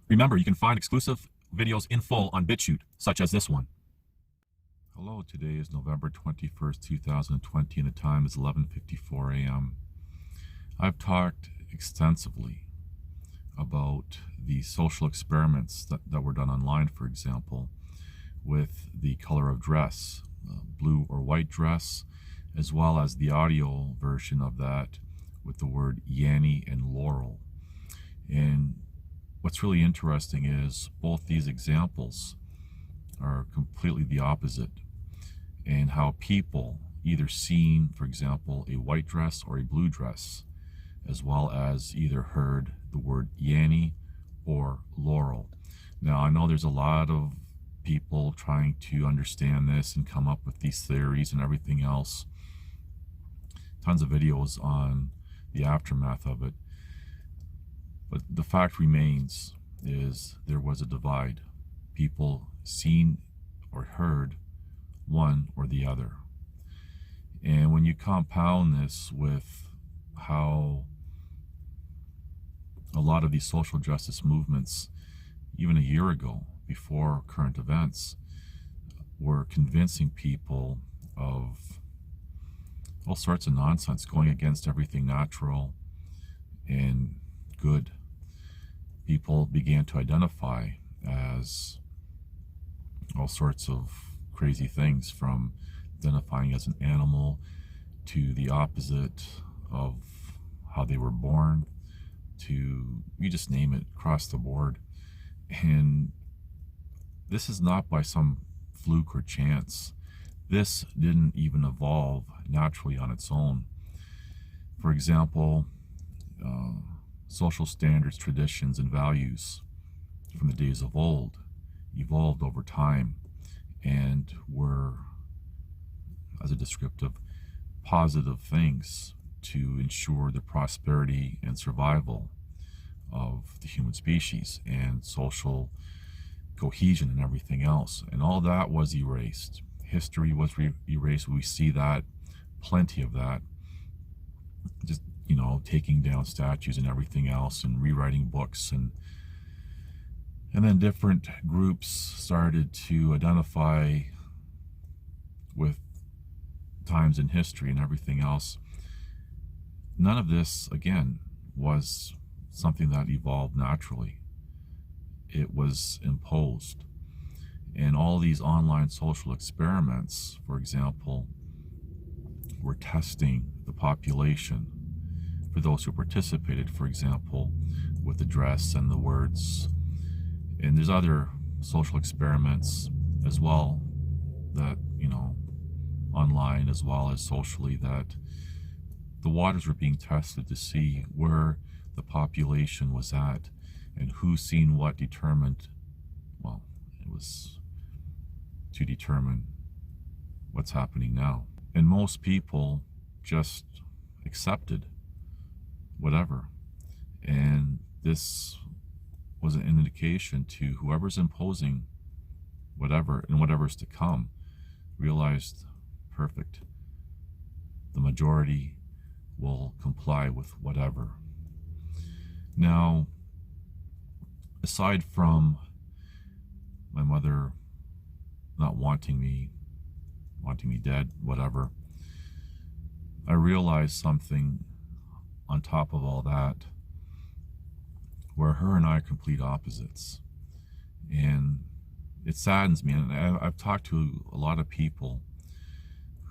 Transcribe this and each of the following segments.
Remember, you can find exclusive videos in full on BitChute, such as this one. Hello, today is November 21st, 2020, and the time is 11:54 a.m. I've talked extensively about the social experiments that were done online, for example, with the color of dress, blue or white dress, as well as the audio version of that with the word Yanny and Laurel. And what's really interesting is both these examples are completely the opposite, and how people either seen, for example, a white dress or a blue dress, as well as either heard the word Yanny or Laurel. Now, I know there's a lot of people trying to understand this and come up with these theories and everything else. Tons of videos on the aftermath of it. But the fact remains is there was a divide. People seen or heard one or the other. And when you compound this with how a lot of these social justice movements, even a year ago, before current events, were convincing people of all sorts of nonsense, going against everything natural and good, people began to identify as all sorts of crazy things, from identifying as an animal to the opposite of how they were born, to, you just name it, across the board. And this is not by some fluke or chance. This didn't even evolve naturally on its own. For example, social standards, traditions, and values from the days of old evolved over time and were, as a descriptive, positive things to ensure the prosperity and survival of the human species and social cohesion and everything else. And all that was erased. History was erased. We see that, plenty of that, just, taking down statues and everything else and rewriting books. And then different groups started to identify with times in history and everything else. None of this, again, was something that evolved naturally. It was imposed. And all these online social experiments, for example, were testing the population. For those who participated, for example, with the dress and the words. And there's other social experiments as well that, online as well as socially, that the waters were being tested to see where the population was at, and who seen what determined, well, it was to determine what's happening now. And most people just accepted whatever. And this was an indication to whoever's imposing whatever and whatever's to come, realized, perfect, the majority will comply with whatever. Now, aside from my mother not wanting me dead, whatever, I realized something on top of all that, where her and I are complete opposites. And it saddens me. And I've talked to a lot of people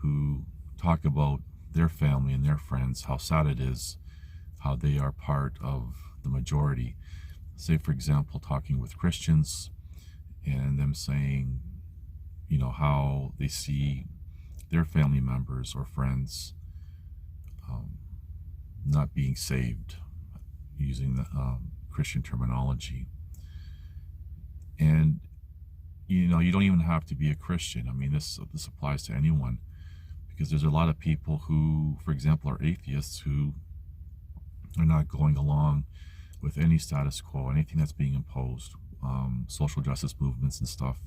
who talk about their family and their friends, how sad it is, how they are part of the majority. Say, for example, talking with Christians and them saying, how they see their family members or friends not being saved, using the Christian terminology. And you don't even have to be a Christian. I mean, this applies to anyone, because there's a lot of people who, for example, are atheists, who are not going along with any status quo, anything that's being imposed, social justice movements and stuff.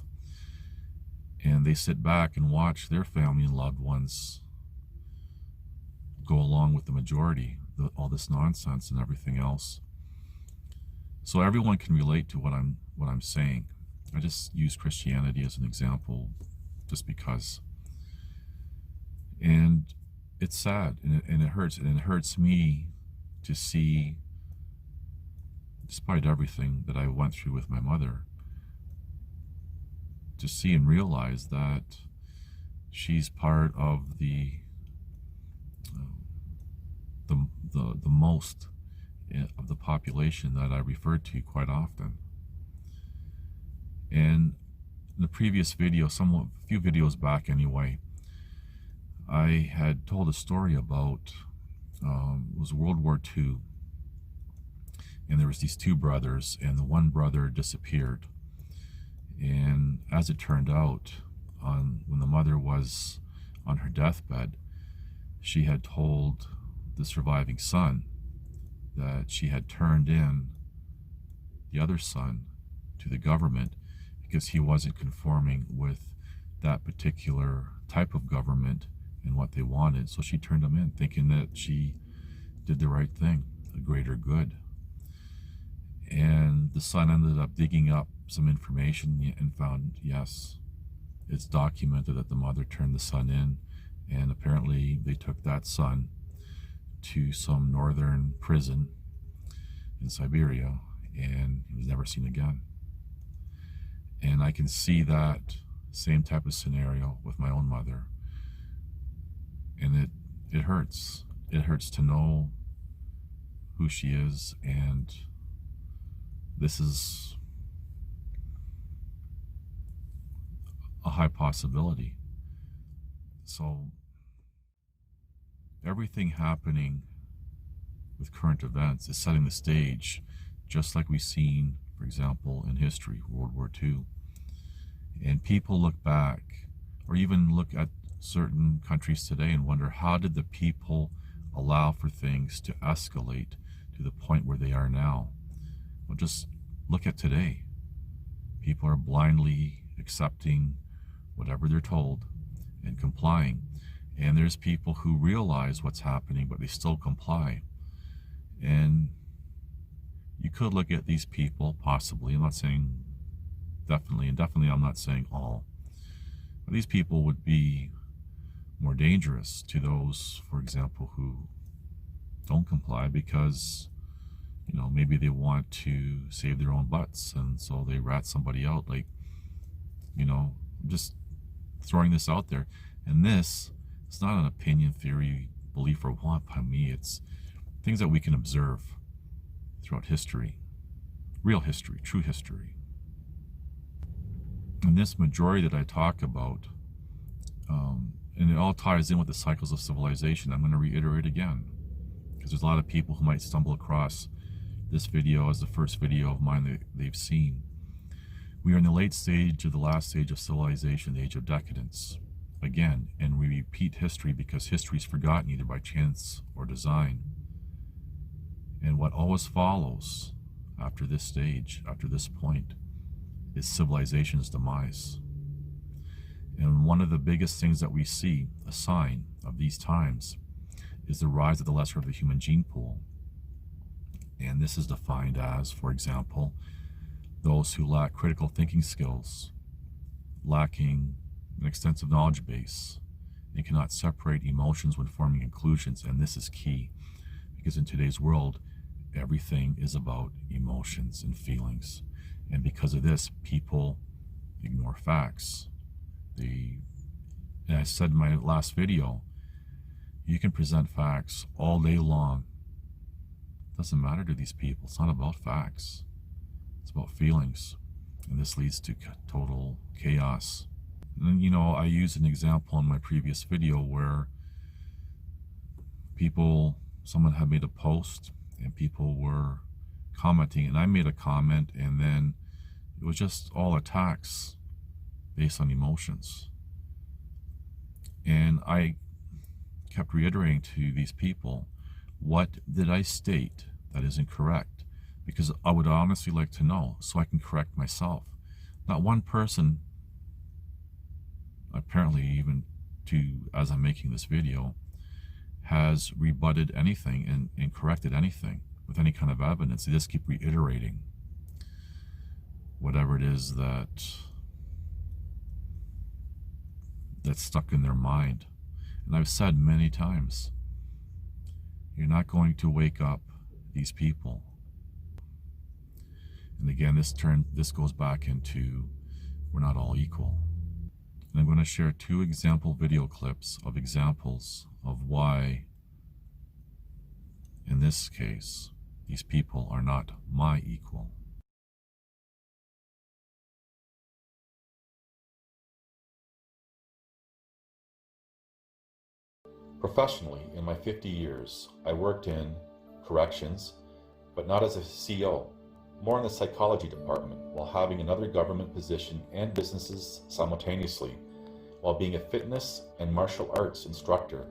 And they sit back and watch their family and loved ones go along with the majority, all this nonsense and everything else. So everyone can relate to what I'm saying. I just use Christianity as an example just because. And it's sad, and it hurts, and it hurts me to see, despite everything that I went through with my mother, to see and realize that she's part of the most of the population that I refer to quite often. And in the previous video, a few videos back anyway, I had told a story about it was World War II, and there was these two brothers, and the one brother disappeared. And as it turned out, when the mother was on her deathbed, she had told the surviving son that she had turned in the other son to the government because he wasn't conforming with that particular type of government and what they wanted. So she turned him in, thinking that she did the right thing, a greater good. And the son ended up digging up some information and found, yes, it's documented that the mother turned the son in, and apparently they took that son to some northern prison in Siberia, and he was never seen again. And I can see that same type of scenario with my own mother, and it hurts. It hurts to know who she is, and this is a high possibility. So everything happening with current events is setting the stage, just like we've seen, for example, in history, World War II. And people look back, or even look at certain countries today and wonder, how did the people allow for things to escalate to the point where they are now? Well, just look at today. People are blindly accepting whatever they're told and complying. And there's people who realize what's happening, but they still comply. And you could look at these people, possibly, I'm not saying definitely, and definitely I'm not saying all, but these people would be more dangerous to those, for example, who don't comply because, you know, maybe they want to save their own butts, and so they rat somebody out. Like, you know, just throwing this out there. And this, it's not an opinion, theory, belief, or want by me. It's things that we can observe throughout history, real history, true history. And this majority that I talk about, and it all ties in with the cycles of civilization. I'm going to reiterate again, because there's a lot of people who might stumble across this video as the first video of mine that they've seen. We are in the late stage of the last stage of civilization, the age of decadence. Again, and we repeat history because history is forgotten either by chance or design. And what always follows after this stage, after this point, is civilization's demise. And one of the biggest things that we see, a sign of these times, is the rise of the lesser of the human gene pool. And this is defined as, for example, those who lack critical thinking skills, lacking an extensive knowledge base, and cannot separate emotions when forming conclusions. And this is key, because in today's world, everything is about emotions and feelings. And because of this, people ignore facts. And I said in my last video, you can present facts all day long. It doesn't matter to these people. It's not about facts. It's about feelings. And this leads to total chaos. And, you know, I used an example in my previous video where someone had made a post and people were commenting, and I made a comment, and then it was just all attacks based on emotions. And I kept reiterating to these people, what did I state that is incorrect? Because I would honestly like to know so I can correct myself. Not one person, apparently even as I'm making this video, has rebutted anything and corrected anything with any kind of evidence. They just keep reiterating whatever it is that's stuck in their mind. And I've said many times, you're not going to wake up these people. And again, this goes back into we're not all equal. And I'm going to share 2 example video clips of examples of why, in this case, these people are not my equal. Professionally, in my 50 years, I worked in corrections, but not as a CO, more in the psychology department, while having another government position and businesses simultaneously, while being a fitness and martial arts instructor,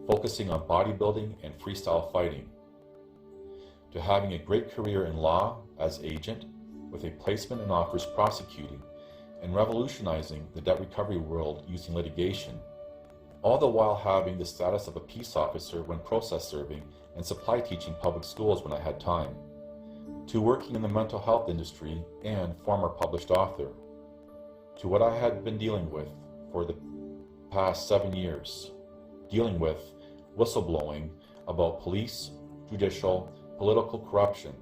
focusing on bodybuilding and freestyle fighting, to having a great career in law as agent, with a placement in offers prosecuting, and revolutionizing the debt recovery world using litigation, all the while having the status of a peace officer when process serving and supply teaching public schools when I had time, to working in the mental health industry and former published author, to what I had been dealing with for the past 7 years, dealing with whistleblowing about police, judicial, political corruption,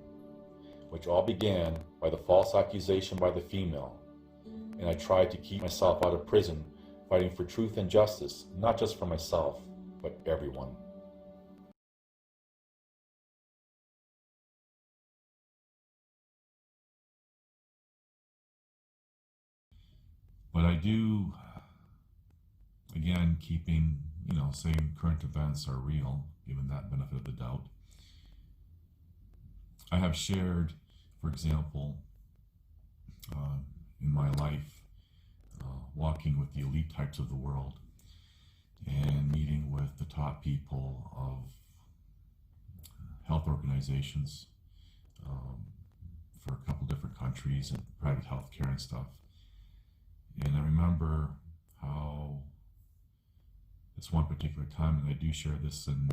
which all began by the false accusation by the female, and I tried to keep myself out of prison, fighting for truth and justice, not just for myself, but everyone. But I do, again, keeping, saying current events are real, given that benefit of the doubt. I have shared, for example, in my life, walking with the elite types of the world and meeting with the top people of health organizations for a couple different countries and private health care and stuff. And I remember how this one particular time, and I do share this in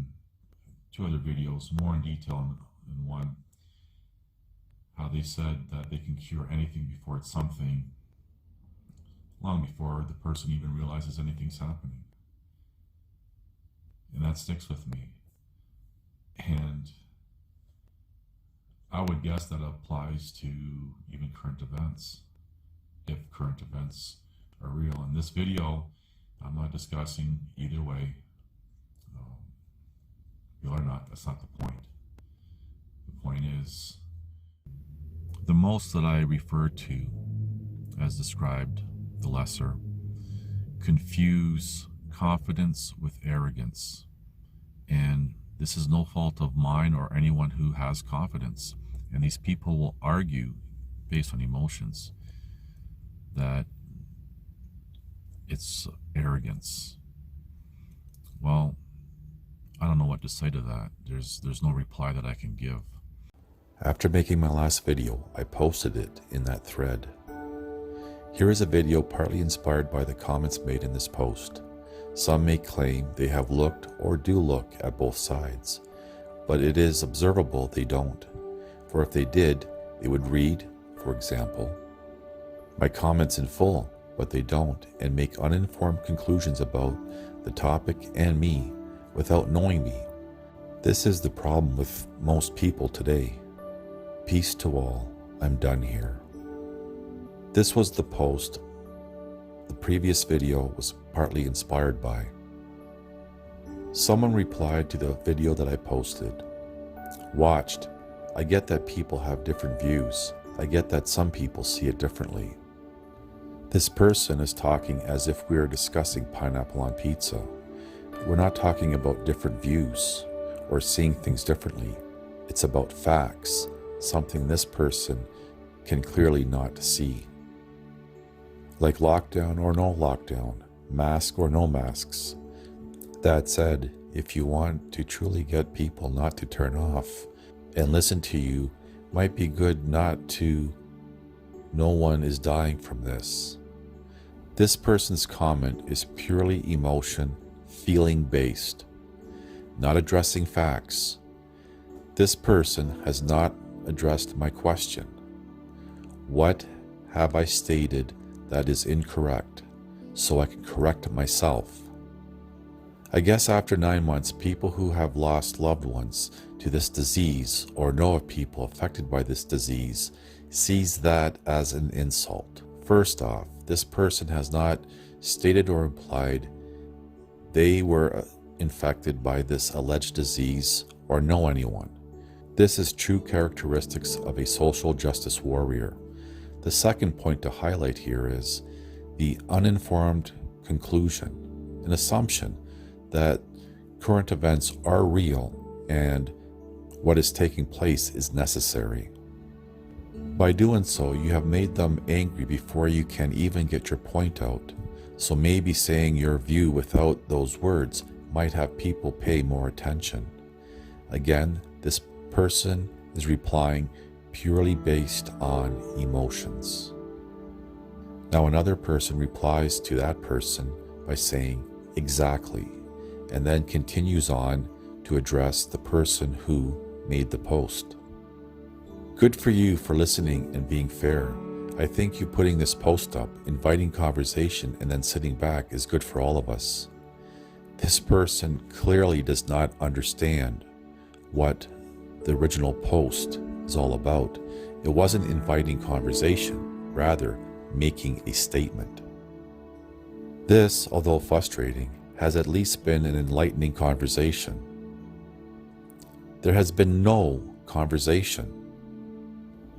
2 other videos, more in detail in one, how they said that they can cure anything before it's something, long before the person even realizes anything's happening. And that sticks with me. And I would guess that applies to even current events, if current events are real. In this video, I'm not discussing either way, real or not. That's not the point. The point is, the most that I refer to as described, the lesser, confuse confidence with arrogance. And this is no fault of mine or anyone who has confidence. And these people will argue based on emotions that it's arrogance. Well, I don't know what to say to that. There's no reply that I can give. After making my last video, I posted it in that thread. Here is a video partly inspired by the comments made in this post. Some may claim they have looked or do look at both sides, but it is observable they don't. For if they did, they would read, for example, my comments in full, but they don't, and make uninformed conclusions about the topic and me without knowing me. This is the problem with most people today. Peace to all. I'm done here. This was the post the previous video was partly inspired by. Someone replied to the video that I posted. Watched. I get that people have different views. I get that some people see it differently. This person is talking as if we are discussing pineapple on pizza. We're not talking about different views or seeing things differently. It's about facts, something this person can clearly not see. Like lockdown or no lockdown, mask or no masks. That said, if you want to truly get people not to turn off and listen to you, might be good not to. No one is dying from this. This person's comment is purely emotion, feeling based, not addressing facts. This person has not addressed my question. What have I stated that is incorrect so I can correct myself? I guess after 9 months, people who have lost loved ones to this disease or know of people affected by this disease sees that as an insult. First off, this person has not stated or implied they were infected by this alleged disease or know anyone. This is true characteristics of a social justice warrior. The second point to highlight here is the uninformed conclusion, an assumption that current events are real and what is taking place is necessary. By doing so, you have made them angry before you can even get your point out. So maybe saying your view without those words might have people pay more attention. Again, this person is replying purely based on emotions. Now another person replies to that person by saying, exactly, and then continues on to address the person who made the post. Good for you for listening and being fair. I think you putting this post up, inviting conversation, and then sitting back is good for all of us. This person clearly does not understand what the original post is all about. It wasn't inviting conversation, rather making a statement. This, although frustrating, has at least been an enlightening conversation. There has been no conversation.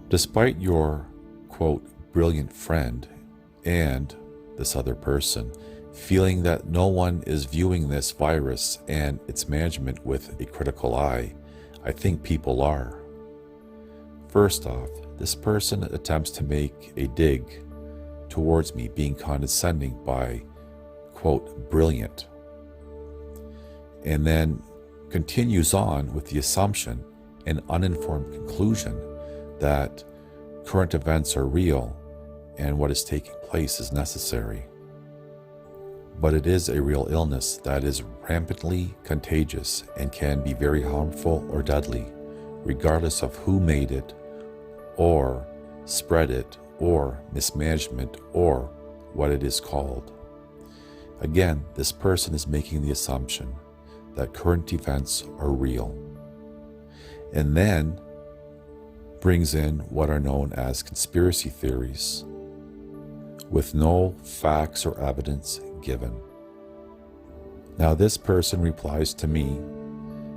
Despite your, quote, brilliant friend and this other person feeling that no one is viewing this virus and its management with a critical eye, I think people are. First off, this person attempts to make a dig towards me being condescending by, quote, brilliant, and then continues on with the assumption and uninformed conclusion that current events are real and what is taking place is necessary. But it is a real illness that is rampantly contagious and can be very harmful or deadly, regardless of who made it, or spread it, or mismanagement, or what it is called. Again, this person is making the assumption that current events are real, and then brings in what are known as conspiracy theories with no facts or evidence given. Now this person replies to me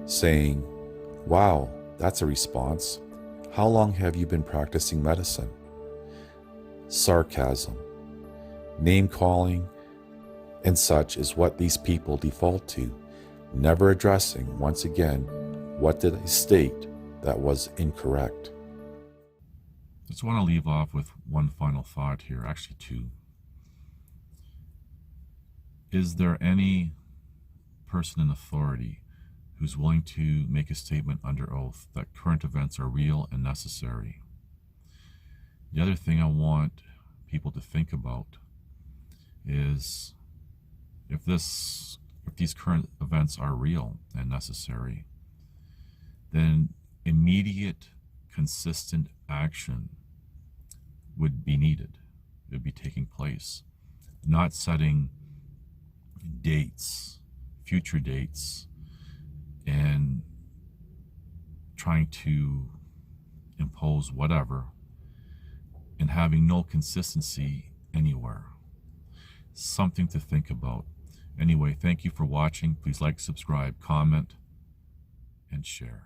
saying, wow, that's a response. How long have you been practicing medicine? Sarcasm, name calling, and such is what these people default to, never addressing, once again, what did I state that was incorrect. I just want to leave off with one final thought here, actually two. Is there any person in authority who's willing to make a statement under oath that current events are real and necessary? The other thing I want people to think about is if these current events are real and necessary, then immediate, consistent action would be needed. It would be taking place, not setting dates, future dates, and trying to impose whatever and having no consistency anywhere. Something to think about. Anyway, thank you for watching. Please like, subscribe, comment, and share.